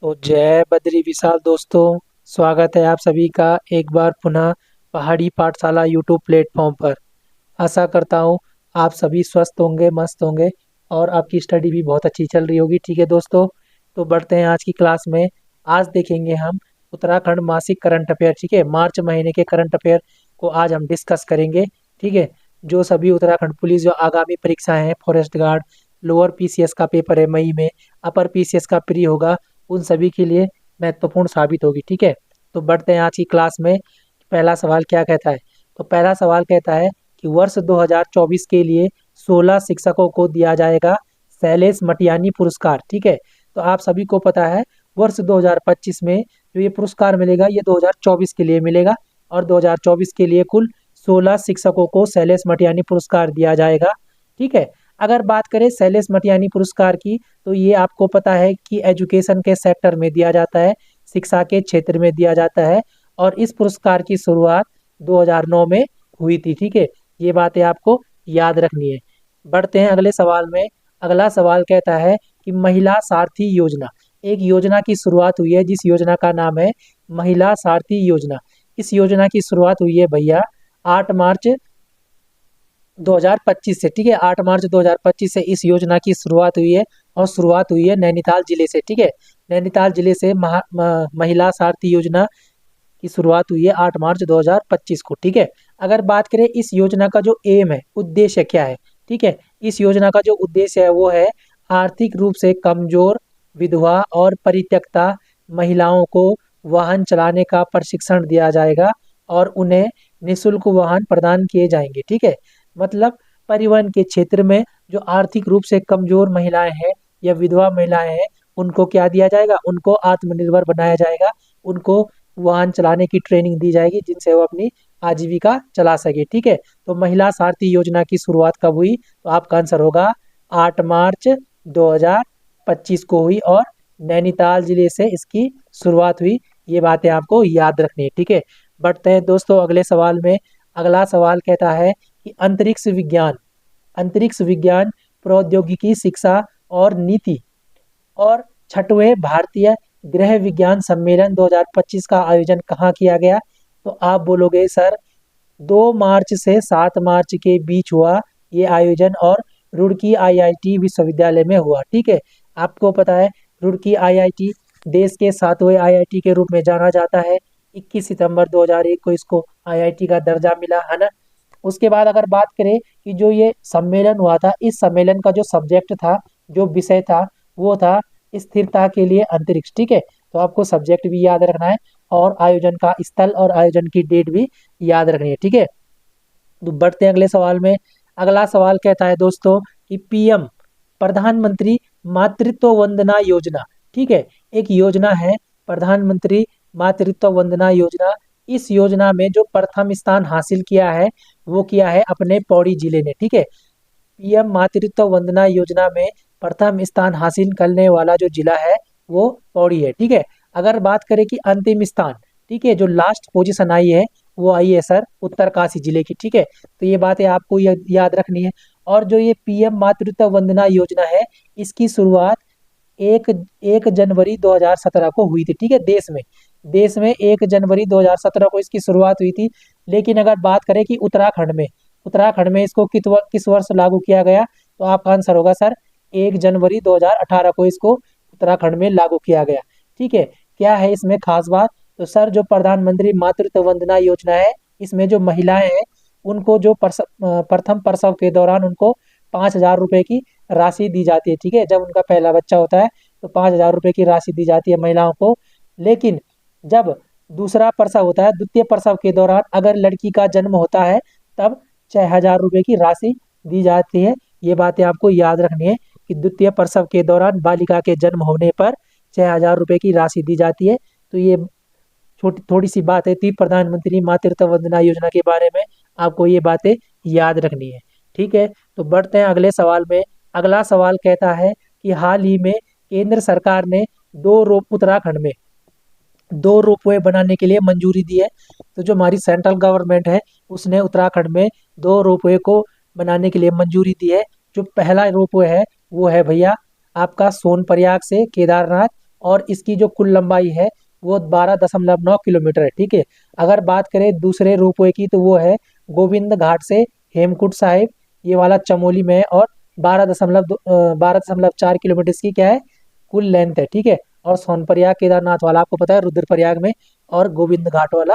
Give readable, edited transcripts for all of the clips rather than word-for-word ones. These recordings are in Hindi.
तो जय बद्री विशाल दोस्तों, स्वागत है आप सभी का एक बार पुनः पहाड़ी पाठशाला यूट्यूब प्लेटफॉर्म पर। आशा करता हूँ आप सभी स्वस्थ होंगे, मस्त होंगे और आपकी स्टडी भी बहुत अच्छी चल रही होगी। ठीक है दोस्तों, तो बढ़ते हैं आज की क्लास में। आज देखेंगे हम उत्तराखंड मासिक करंट अफेयर। ठीक है, मार्च महीने के करंट अफेयर को आज हम डिस्कस करेंगे। ठीक है, जो सभी उत्तराखंड पुलिस जो आगामी परीक्षाएं हैं, फॉरेस्ट गार्ड, लोअर पीसीएस का पेपर है मई में, अपर पीसीएस का प्री होगा, उन सभी के लिए महत्वपूर्ण साबित होगी। ठीक है, तो बढ़ते हैं आज की क्लास में। पहला सवाल क्या कहता है? तो पहला सवाल कहता है कि वर्ष 2024 के लिए 16 शिक्षकों को दिया जाएगा शैलेश मटियानी पुरस्कार। ठीक है, तो आप सभी को पता है वर्ष 2025 में जो ये पुरस्कार मिलेगा ये 2024 के लिए मिलेगा, और 2024 के लिए कुल 16 शिक्षकों को शैलेश मटियानी पुरस्कार दिया जाएगा। ठीक है, अगर बात करें शैलेश मटियानी पुरस्कार की, तो ये आपको पता है कि एजुकेशन के सेक्टर में दिया जाता है, शिक्षा के क्षेत्र में दिया जाता है, और इस पुरस्कार की शुरुआत 2009 में हुई थी। ठीक है, ये बातें आपको याद रखनी है। बढ़ते हैं अगले सवाल में। अगला सवाल कहता है कि महिला सारथी योजना, एक योजना की शुरुआत हुई है जिस योजना का नाम है महिला सारथी योजना। इस योजना की शुरुआत हुई है भैया 8 मार्च 2025 से। ठीक है, 8 मार्च 2025 से इस योजना की शुरुआत हुई है, और शुरुआत हुई है नैनीताल जिले से। ठीक है, नैनीताल जिले से महिला सारथी योजना की शुरुआत हुई है 8 मार्च 2025 को। ठीक है, अगर बात करें इस योजना का जो एम है, उद्देश्य क्या है? ठीक है, इस योजना का जो उद्देश्य है वो है आर्थिक रूप से कमजोर, विधवा और परित्यक्ता महिलाओं को वाहन चलाने का प्रशिक्षण दिया जाएगा, और उन्हें निःशुल्क वाहन प्रदान किए जाएंगे। ठीक है, मतलब परिवहन के क्षेत्र में जो आर्थिक रूप से कमजोर महिलाएं हैं या विधवा महिलाएं हैं, उनको क्या दिया जाएगा? उनको आत्मनिर्भर बनाया जाएगा, उनको वाहन चलाने की ट्रेनिंग दी जाएगी जिनसे वो अपनी आजीविका चला सके। ठीक है, तो महिला सारथी योजना की शुरुआत कब हुई? तो आपका आंसर होगा 8 मार्च 2025 को हुई, और नैनीताल जिले से इसकी शुरुआत हुई। ये बातें आपको याद रखनी है। ठीक है, बढ़ते हैं दोस्तों अगले सवाल में। अगला सवाल कहता है कि अंतरिक्ष विज्ञान, प्रौद्योगिकी, शिक्षा और नीति और छठवें भारतीय गृह विज्ञान सम्मेलन 2025 का आयोजन कहाँ किया गया? तो आप बोलोगे सर 2 मार्च से 7 मार्च के बीच हुआ ये आयोजन, और रुड़की आईआईटी विश्वविद्यालय में हुआ। ठीक है, आपको पता है रुड़की आईआईटी देश के 7वें आईआईटी के रूप में जाना जाता है। 21 सितंबर 2001 को इसको आईआईटी का दर्जा मिला है ना। उसके बाद अगर बात करें कि जो ये सम्मेलन हुआ था, इस सम्मेलन का जो सब्जेक्ट था, जो विषय था, वो था स्थिरता के लिए अंतरिक्ष। ठीक है, तो आपको सब्जेक्ट भी याद रखना है, और आयोजन का स्थल और आयोजन की डेट भी याद रखनी है। ठीक है, तो बढ़ते हैं अगले सवाल में। अगला सवाल कहता है दोस्तों कि पीएम प्रधानमंत्री मातृत्व वंदना योजना। ठीक है, एक योजना है प्रधानमंत्री मातृत्व वंदना योजना। इस योजना में जो प्रथम स्थान हासिल किया है वो किया है अपने पौड़ी जिले ने। ठीक है, पीएम मातृत्व वंदना योजना में प्रथम स्थान हासिल करने वाला जो जिला है वो पौड़ी है। ठीक है, अगर बात करें कि अंतिम स्थान, ठीक है, जो लास्ट पोजीशन आई है वो आई है सर उत्तरकाशी जिले की। ठीक है, तो ये बातें आपको याद रखनी है। और जो ये पीएम मातृत्व वंदना योजना है, इसकी शुरुआत एक एक जनवरी 2017 को हुई थी। ठीक है, देश में 1 जनवरी 2017 को इसकी शुरुआत हुई थी। लेकिन अगर बात करें कि उत्तराखंड में इसको किस वर्ष लागू किया गया, तो आपका आंसर होगा सर 1 जनवरी 2018 को इसको उत्तराखंड में लागू किया गया। ठीक है, क्या है इसमें खास बात? तो सर जो प्रधानमंत्री मातृत्व वंदना योजना है, इसमें जो महिलाएं हैं उनको जो प्रथम प्रसव के दौरान उनको 5,000 रुपए की राशि दी जाती है। ठीक है, जब उनका पहला बच्चा होता है तो 5,000 रुपए की राशि दी जाती है महिलाओं को। लेकिन जब दूसरा प्रसव होता है, द्वितीय प्रसव के दौरान अगर लड़की का जन्म होता है, तब 6,000 रुपए की राशि दी जाती है। ये बातें आपको याद रखनी है कि द्वितीय प्रसव के दौरान बालिका के जन्म होने पर 6,000 रुपए की राशि दी जाती है। तो ये छोटी थोड़ी सी बात है थी प्रधानमंत्री मातृत्व वंदना योजना के बारे में, आपको ये बातें याद रखनी है। ठीक है, तो बढ़ते हैं अगले सवाल में। अगला सवाल कहता है कि हाल ही में केंद्र सरकार ने उत्तराखंड में 2 रोपवे बनाने के लिए मंजूरी दी है। तो जो हमारी सेंट्रल गवर्नमेंट है उसने उत्तराखंड में 2 रोपवे को बनाने के लिए मंजूरी दी है। जो पहला रोपवे है वो है भैया आपका सोनप्रयाग से केदारनाथ, और इसकी जो कुल लंबाई है वो 12.9 किलोमीटर है। ठीक है, अगर बात करें दूसरे रोपवे की तो वो है गोविंद घाट से हेमकुंड साहिब, ये वाला चमोली में है, और 12.4 किलोमीटर इसकी क्या है, कुल लेंथ है। ठीक है, और सोनप्रयाग केदारनाथ वाला आपको पता है रुद्रप्रयाग में, और गोविंद घाट वाला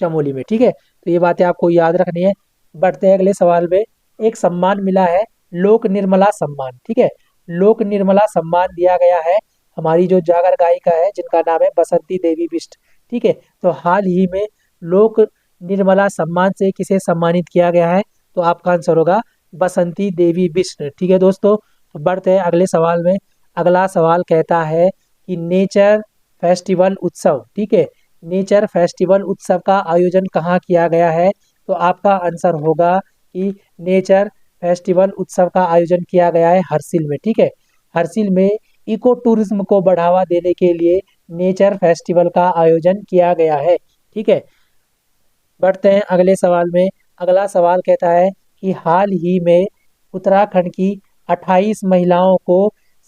चमोली में। ठीक है, तो ये बातें आपको याद रखनी है। बढ़ते हैं अगले सवाल में। एक सम्मान मिला है, लोक निर्मला सम्मान। ठीक है, लोक निर्मला सम्मान दिया गया है हमारी जो जागर गायिका है जिनका नाम है बसंती देवी बिष्ट। ठीक है, तो हाल ही में लोक निर्मला सम्मान से किसे सम्मानित किया गया है, तो आपका आंसर होगा बसंती देवी बिष्ट। ठीक है दोस्तों, तो बढ़ते हैं अगले सवाल में। अगला सवाल कहता है कि नेचर फेस्टिवल उत्सव, ठीक है, नेचर फेस्टिवल उत्सव का आयोजन कहाँ किया गया है, तो आपका आंसर होगा कि नेचर फेस्टिवल उत्सव का आयोजन किया गया है हरसिल में। ठीक है, हरसिल में इको टूरिज्म को बढ़ावा देने के लिए नेचर फेस्टिवल का आयोजन किया गया है। ठीक है, बढ़ते हैं अगले सवाल में। अगला सवाल कहता है कि हाल ही में उत्तराखंड की 28 महिलाओं को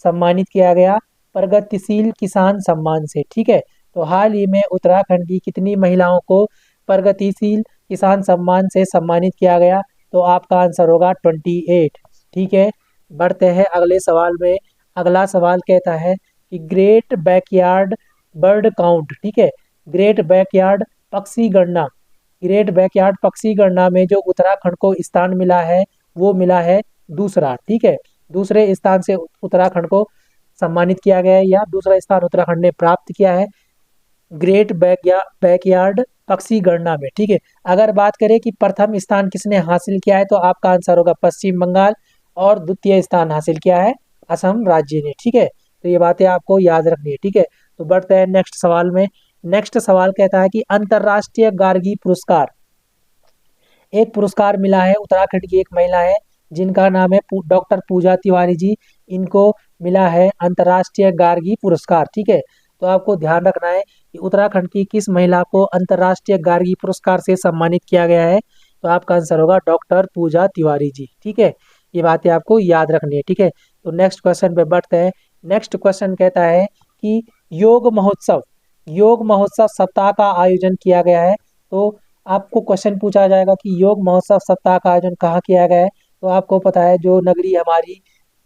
सम्मानित किया गया प्रगतिशील किसान सम्मान से। ठीक है, तो हाल ही में उत्तराखंड की कितनी महिलाओं को प्रगतिशील किसान सम्मान से सम्मानित किया गया, तो आपका आंसर होगा 28। ठीक है, बढ़ते हैं अगले सवाल में। अगला सवाल कहता है कि ग्रेट बैकयार्ड बर्ड काउंट, ठीक है, ग्रेट बैकयार्ड पक्षी गणना, ग्रेट बैकयार्ड पक्षी गणना में जो उत्तराखंड को स्थान मिला है वो मिला है दूसरा। ठीक है, दूसरे स्थान से उत्तराखंड को सम्मानित किया गया है, या दूसरा स्थान उत्तराखंड ने प्राप्त किया है ग्रेट बैकयार्ड पक्षी गणना में। ठीक है, अगर बात करें कि प्रथम स्थान किसने हासिल किया है, तो आपका आंसर होगा पश्चिम बंगाल, और द्वितीय स्थान हासिल किया है असम राज्य ने। ठीक है, तो ये बातें आपको याद रखनी है। ठीक है, तो बढ़ते हैं नेक्स्ट सवाल में। नेक्स्ट सवाल कहता है कि अंतर्राष्ट्रीय गार्गी पुरस्कार, एक पुरस्कार मिला है उत्तराखंड की एक महिला है जिनका नाम है डॉक्टर पूजा तिवारी जी, इनको मिला है अंतर्राष्ट्रीय गार्गी पुरस्कार। ठीक है, तो आपको ध्यान रखना है कि उत्तराखंड की किस महिला को अंतर्राष्ट्रीय गार्गी पुरस्कार से सम्मानित किया गया है, तो आपका आंसर होगा डॉक्टर पूजा तिवारी जी। ठीक है, ये बातें आपको याद रखनी है। ठीक है, तो नेक्स्ट क्वेश्चन पे बढ़ते हैं। नेक्स्ट क्वेश्चन कहता है कि योग महोत्सव, योग महोत्सव सप्ताह का आयोजन किया गया है, तो आपको क्वेश्चन पूछा जाएगा कि योग महोत्सव सप्ताह का आयोजन कहाँ किया गया है, तो आपको पता है जो नगरी हमारी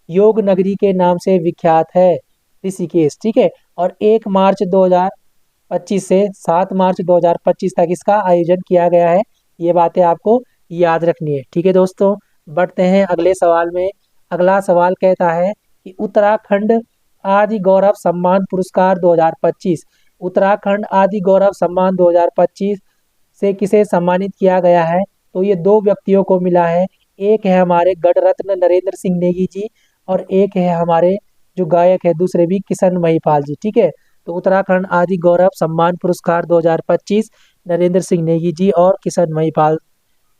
योग नगरी के नाम से विख्यात है, ऋषिकेश। ठीक है, और 1 मार्च 2025 से 7 मार्च 2025 तक इसका आयोजन किया गया है। ये बातें आपको याद रखनी है। ठीक है दोस्तों, बढ़ते हैं अगले सवाल में। अगला सवाल कहता है कि उत्तराखंड आदि गौरव सम्मान पुरस्कार 2025, उत्तराखंड आदि गौरव सम्मान 2025 से किसे सम्मानित किया गया है, तो ये दो व्यक्तियों को मिला है। एक है हमारे गढ़ रत्न नरेंद्र सिंह नेगी जी, और एक है हमारे जो गायक है दूसरे भी किशन महिपाल जी। ठीक है, तो उत्तराखंड आदि गौरव सम्मान पुरस्कार 2025 नरेंद्र सिंह नेगी जी और किशन महिपाल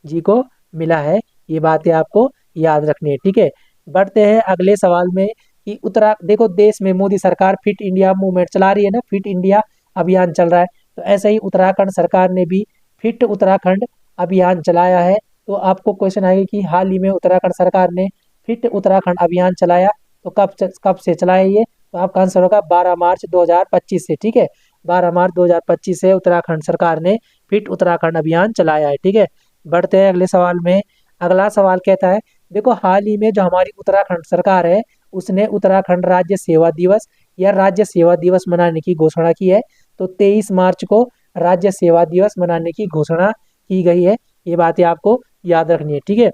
जी को मिला है। ये बातें आपको याद रखनी है। ठीक है, बढ़ते हैं अगले सवाल में कि देखो देश में मोदी सरकार फिट इंडिया मूवमेंट चला रही है ना, फिट इंडिया अभियान चल रहा है, तो ऐसे ही उत्तराखंड सरकार ने भी फिट उत्तराखंड अभियान चलाया है। तो आपको क्वेश्चन आएगा कि हाल ही में उत्तराखंड सरकार ने फिट उत्तराखंड अभियान चलाया, तो कब से चलाया ये, तो आपका आंसर होगा 12 मार्च 2025 से। ठीक है, 12 मार्च 2025 से उत्तराखंड सरकार ने फिट उत्तराखंड अभियान चलाया है। ठीक है, बढ़ते हैं अगले सवाल में। अगला सवाल कहता है, देखो हाल ही में जो हमारी उत्तराखंड सरकार है उसने उत्तराखंड राज्य सेवा दिवस या राज्य सेवा दिवस मनाने की घोषणा की है, तो 23 मार्च को राज्य सेवा दिवस मनाने की घोषणा की गई है। ये बातें आपको याद रखनी है। ठीक है,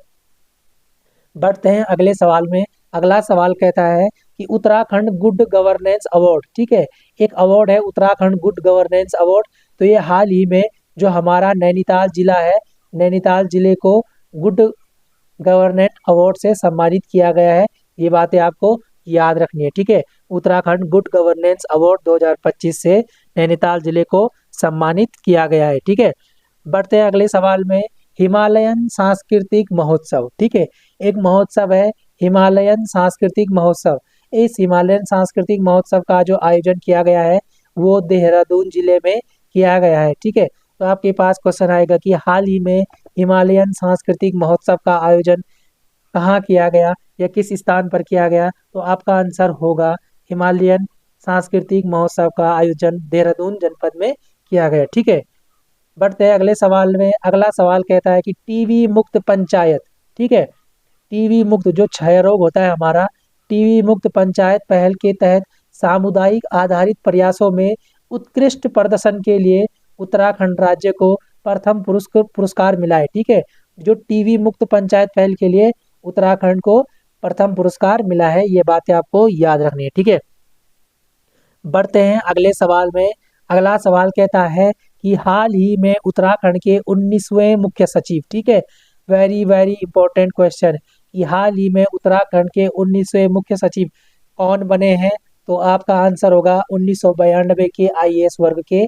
बढ़ते हैं अगले सवाल में। अगला सवाल कहता है कि उत्तराखंड गुड गवर्नेंस अवार्ड, ठीक है, एक अवार्ड है उत्तराखंड गुड गवर्नेंस अवार्ड, तो ये हाल ही में जो हमारा नैनीताल जिला है, नैनीताल जिले को गुड गवर्नेंस अवार्ड से सम्मानित किया गया है। ये बातें आपको याद रखनी है। ठीक है, उत्तराखंड गुड गवर्नेंस अवार्ड 2025 से नैनीताल जिले को सम्मानित किया गया है। ठीक है, बढ़ते हैं अगले सवाल में। हिमालयन सांस्कृतिक महोत्सव, ठीक है, एक महोत्सव है हिमालयन सांस्कृतिक महोत्सव। इस हिमालयन सांस्कृतिक महोत्सव का जो आयोजन किया गया है वो देहरादून जिले में किया गया है। ठीक है, तो आपके पास क्वेश्चन आएगा कि हाल ही में हिमालयन सांस्कृतिक महोत्सव का आयोजन कहाँ किया गया या किस स्थान पर किया गया, तो आपका आंसर होगा हिमालयन सांस्कृतिक महोत्सव का आयोजन देहरादून जनपद में किया गया। ठीक है, बढ़ते हैं अगले सवाल में। अगला सवाल कहता है कि टीबी मुक्त पंचायत। ठीक है, टीबी मुक्त जो क्षय रोग होता है हमारा, टीबी मुक्त पंचायत पहल के तहत सामुदायिक आधारित प्रयासों में उत्कृष्ट प्रदर्शन के लिए उत्तराखंड राज्य को प्रथम पुरस्कार मिला है। ठीक है, जो टीबी मुक्त पंचायत पहल के लिए उत्तराखंड को प्रथम पुरस्कार मिला है, ये बातें आपको याद रखनी है। ठीक है, बढ़ते हैं अगले सवाल में। अगला सवाल कहता है कि हाल ही में उत्तराखंड के 19वें मुख्य सचिव। ठीक है, वेरी वेरी इंपॉर्टेंट क्वेश्चन, कि हाल ही में उत्तराखंड के 19वें मुख्य सचिव कौन बने हैं? तो आपका आंसर होगा 1992 के आईएएस वर्ग के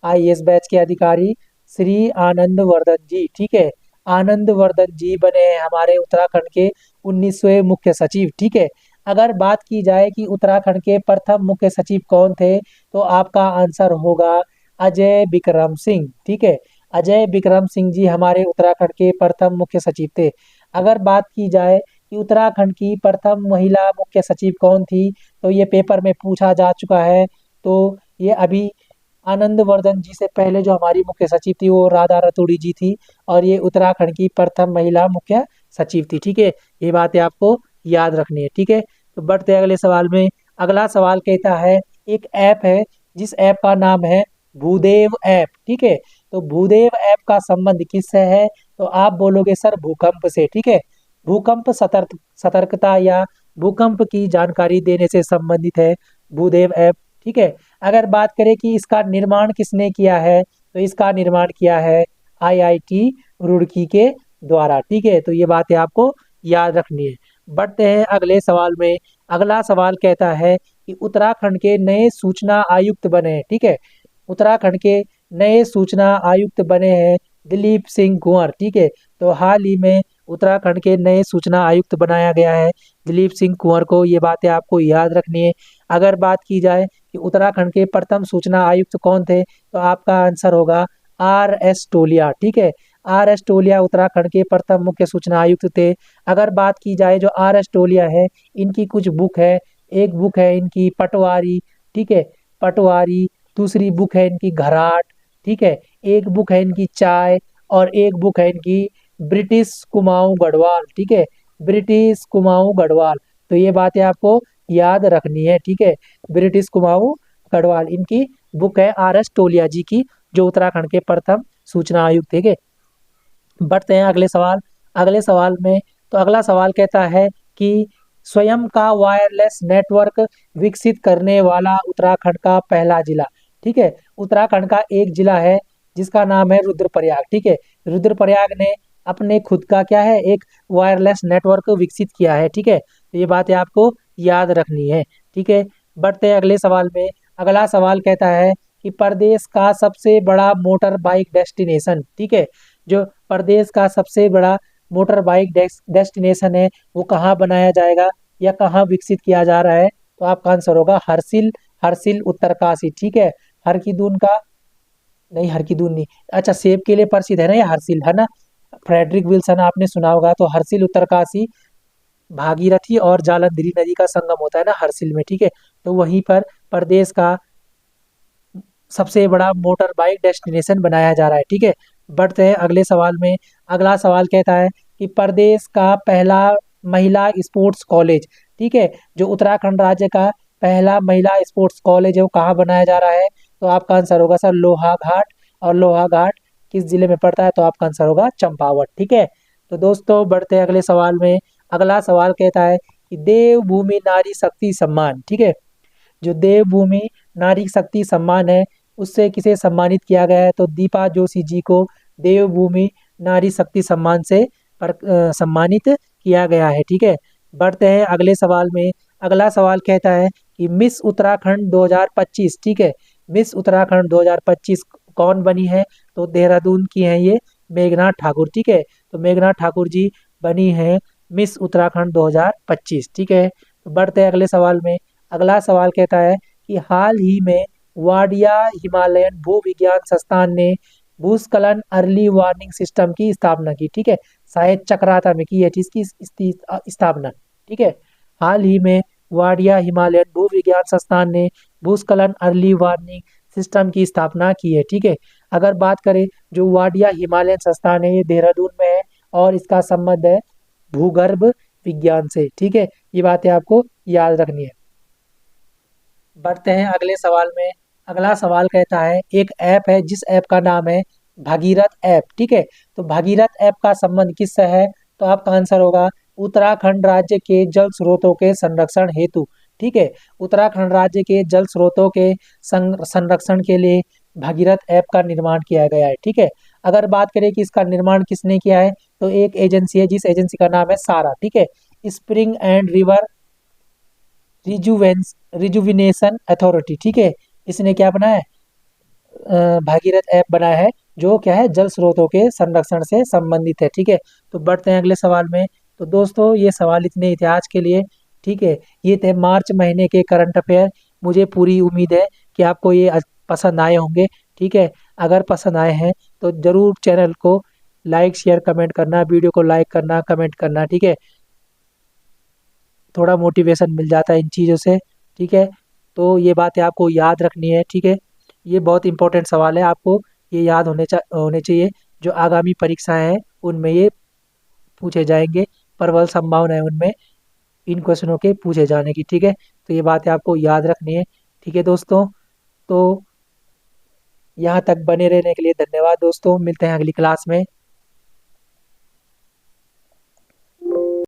आईएएस बैच के अधिकारी श्री आनंद वर्धन जी। ठीक है, आनंद वर्धन जी बने हैं हमारे उत्तराखंड के 19वें मुख्य सचिव। ठीक है, अगर बात की जाए कि उत्तराखंड के प्रथम मुख्य सचिव कौन थे, तो आपका आंसर होगा अजय बिक्रम सिंह। ठीक है, अजय बिक्रम सिंह जी हमारे उत्तराखंड के प्रथम मुख्य सचिव थे। अगर बात की जाए कि उत्तराखंड की प्रथम महिला मुख्य सचिव कौन थी, तो ये पेपर में पूछा जा चुका है। तो ये अभी आनंद वर्धन जी से पहले जो हमारी मुख्य सचिव थी वो राधा रतूड़ी जी थी, और ये उत्तराखंड की प्रथम महिला मुख्य सचिव थी। ठीक है, ये बातें आपको याद रखनी है। ठीक है, तो बढ़ते हैं अगले सवाल में। अगला सवाल कहता है, एक ऐप है जिस ऐप का नाम है भूदेव ऐप। ठीक है, तो भूदेव ऐप का संबंध किससे है? तो आप बोलोगे सर भूकंप से। ठीक है, भूकंप सतर्कता या भूकंप की जानकारी देने से संबंधित है भूदेव ऐप। ठीक है, अगर बात करें कि इसका निर्माण किसने किया है, तो इसका निर्माण किया है आईआईटी रुड़की के द्वारा। ठीक है, तो ये बातें आपको याद रखनी है। बढ़ते हैं अगले सवाल में। अगला सवाल कहता है कि उत्तराखंड के नए सूचना आयुक्त बने हैं। ठीक है, उत्तराखंड के नए सूचना आयुक्त बने हैं दिलीप सिंह कुंवर। ठीक है, तो हाल ही में उत्तराखंड के नए सूचना आयुक्त बनाया गया है दिलीप सिंह कुंवर को, ये बातें आपको याद रखनी है। अगर बात की जाए कि उत्तराखंड के प्रथम सूचना आयुक्त कौन थे, तो आपका आंसर होगा आर एस टोलिया। ठीक है, आर एस टोलिया उत्तराखंड के प्रथम मुख्य सूचना आयुक्त थे। अगर बात की जाए जो आर एस टोलिया है, इनकी कुछ बुक है। एक बुक है इनकी पटवारी। ठीक है, पटवारी। दूसरी बुक है इनकी घराट। ठीक है, एक बुक है इनकी चाय, और एक बुक है इनकी ब्रिटिश कुमाऊं गढ़वाल। ठीक है, ब्रिटिश कुमाऊं गढ़वाल। तो ये बातें आपको याद रखनी है। ठीक है, ब्रिटिश कुमाऊं गढ़वाल इनकी बुक है आर एस टोलिया जी की, जो उत्तराखंड के प्रथम सूचना आयुक्त थे। बढ़ते हैं अगले सवाल। अगले सवाल में, तो अगला सवाल कहता है कि स्वयं का वायरलेस नेटवर्क विकसित करने वाला उत्तराखंड का पहला जिला। ठीक है, उत्तराखंड का एक जिला है जिसका नाम है रुद्रप्रयाग। ठीक है, रुद्रप्रयाग ने अपने खुद का क्या है, एक वायरलेस नेटवर्क विकसित किया है। ठीक है, तो ये बातें आपको याद रखनी है। ठीक है, बढ़ते हैं अगले सवाल में। अगला सवाल कहता है कि प्रदेश का सबसे बड़ा मोटर बाइक डेस्टिनेशन। ठीक है, जो प्रदेश का सबसे बड़ा मोटर बाइक डेस्टिनेशन है, वो कहाँ बनाया जाएगा या कहाँ विकसित किया जा रहा है? तो आपका आंसर होगा हरसिल, हरसिल उत्तरकाशी। ठीक है, हर की दून का नहीं, हर की दून नहीं, अच्छा सेब के लिए प्रसिद्ध है ना ये हरसिल, है ना? फ्रेडरिक विल्सन आपने सुना होगा। तो हरसिल उत्तरकाशी भागीरथी और जालंधरी नदी का संगम होता है ना हरसिल में। ठीक है, तो वहीं पर प्रदेश का सबसे बड़ा मोटर बाइक डेस्टिनेशन बनाया जा रहा है। ठीक है, बढ़ते हैं अगले सवाल में। अगला सवाल कहता है कि प्रदेश का पहला महिला स्पोर्ट्स कॉलेज। ठीक है, जो उत्तराखंड राज्य का पहला महिला स्पोर्ट्स कॉलेज है वो कहाँ बनाया जा रहा है? तो आपका आंसर होगा सर लोहाघाट। और लोहाघाट किस जिले में पड़ता है? तो आपका आंसर होगा चंपावत। ठीक है, तो दोस्तों बढ़ते हैं अगले सवाल में। अगला सवाल कहता है कि देवभूमि नारी शक्ति सम्मान। ठीक है, जो देवभूमि नारी शक्ति सम्मान है, उससे किसे सम्मानित किया गया है? तो दीपा जोशी जी को देवभूमि नारी शक्ति सम्मान से सम्मानित किया गया है। ठीक है, बढ़ते हैं अगले सवाल में। अगला सवाल कहता है कि मिस उत्तराखंड 2025। ठीक है, मिस उत्तराखंड 2025 कौन बनी है? तो देहरादून की हैं ये मेघना ठाकुर। ठीक है, तो मेघना ठाकुर जी बनी है मिस उत्तराखंड 2025। ठीक है, तो बढ़ते हैं अगले सवाल में। अगला सवाल कहता है कि हाल ही में वाडिया हिमालयन भूविज्ञान संस्थान ने भूस्खलन अर्ली वार्निंग सिस्टम की स्थापना की। ठीक है, शायद चक्राता में की है जिसकी स्थापना। ठीक है, हाल ही में वाडिया हिमालयन भूविज्ञान संस्थान ने भूस्खलन अर्ली वार्निंग सिस्टम की स्थापना की है। ठीक है, अगर बात करें जो वाडिया हिमालयन संस्थान है ये देहरादून में है और इसका संबंध है भूगर्भ विज्ञान से। ठीक है, ये बातें आपको याद रखनी है। बढ़ते हैं अगले सवाल में। अगला सवाल कहता है एक ऐप है जिस ऐप का नाम है भागीरथ ऐप। ठीक है, तो भागीरथ ऐप का संबंध किससे है? तो आपका आंसर होगा उत्तराखंड राज्य के जल स्रोतों के संरक्षण हेतु। ठीक है, उत्तराखंड राज्य के जल स्रोतों के संरक्षण के लिए भागीरथ ऐप का निर्माण किया गया है। ठीक है, अगर बात करें कि इसका निर्माण किसने किया है, तो एक एजेंसी है जिस एजेंसी का नाम है सारा। ठीक है, स्प्रिंग एंड रिवर रिजुवेंस रिजुविनेशन अथॉरिटी। ठीक है, इसने क्या बनाया है? भागीरथ ऐप बनाया है जो क्या है जल स्रोतों के संरक्षण से संबंधित है। ठीक है, तो बढ़ते हैं अगले सवाल में। तो दोस्तों ये सवाल इतने ही थे आज के लिए। ठीक है, ये थे मार्च महीने के करंट अफेयर। मुझे पूरी उम्मीद है कि आपको ये पसंद आए होंगे। ठीक है, अगर पसंद आए हैं तो ज़रूर चैनल को लाइक शेयर कमेंट करना, वीडियो को लाइक करना कमेंट करना। ठीक है, थोड़ा मोटिवेशन मिल जाता है इन चीज़ों से। ठीक है, तो ये बातें आपको याद रखनी है। ठीक है, ये बहुत इंपॉर्टेंट सवाल है, आपको ये याद होने चाहिए। जो आगामी परीक्षाएं हैं उनमें ये पूछे जाएंगे, प्रबल संभावना है उनमें इन क्वेश्चनों के पूछे जाने की। ठीक है, तो ये बातें आपको याद रखनी है। ठीक है दोस्तों, तो यहाँ तक बने रहने के लिए धन्यवाद दोस्तों, मिलते हैं अगली क्लास में।